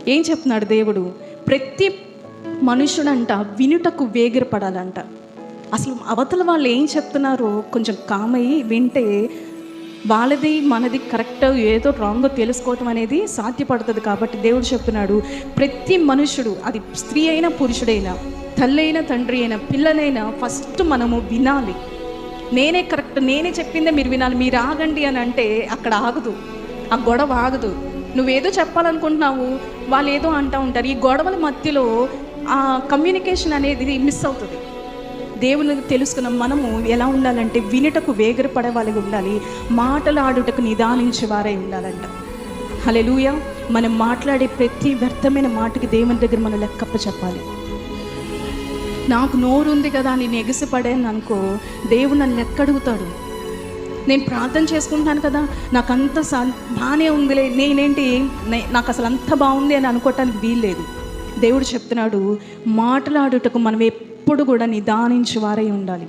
ఏం చెప్తున్నాడు దేవుడు? ప్రతి మనుషుడంట వినుటకు వేగిరపడాలంట. అసలు అవతల వాళ్ళు ఏం చెప్తున్నారో కొంచెం కామయ్యి వింటే వాళ్ళది మనది కరెక్ట్ ఏదో రాంగో తెలుసుకోవటం అనేది సాధ్యపడుతుంది. కాబట్టి దేవుడు చెప్తున్నాడు, ప్రతి మనుషుడు, అది స్త్రీ అయినా పురుషుడైనా, తల్లి అయినా తండ్రి అయినా పిల్లలైనా, ఫస్ట్ మనము వినాలి. నేనే కరెక్ట్, నేనే చెప్పిందే మీరు వినాలి, మీరు ఆగండి అని అంటే అక్కడ ఆగదు, ఆ గొడవ ఆగదు. నువ్వేదో చెప్పాలనుకుంటున్నావు, వాళ్ళు ఏదో అంటూ ఉంటారు. ఈ గొడవల మధ్యలో ఆ కమ్యూనికేషన్ అనేది మిస్ అవుతుంది. దేవుని తెలుసుకున్న మనము ఎలా ఉండాలంటే వినుటకు వేగిరపడే వాళ్ళకి ఉండాలి, మాటలాడుటకు నిదానించే వారై ఉండాలంట. హల్లెలూయా. మనం మాట్లాడే ప్రతి వ్యర్థమైన మాటకి దేవుని దగ్గర మనం లెక్కప్ప చెప్పాలి. నాకు నోరు ఉంది కదా అని ఎగిసిపడాను అనుకో, దేవుడు నన్ను లెక్క అడుగుతాడు. నేను ప్రార్థన చేసుకుంటాను కదా, నాకు అంత బాగానే ఉందిలే, నేనేంటి నాకు అసలు అంత బాగుంది అని అనుకోవటానికి వీల్లేదు. దేవుడు చెప్తున్నాడు, మాట్లాడుటకు మనం ఎప్పుడు కూడా నిదానించే వారై ఉండాలి.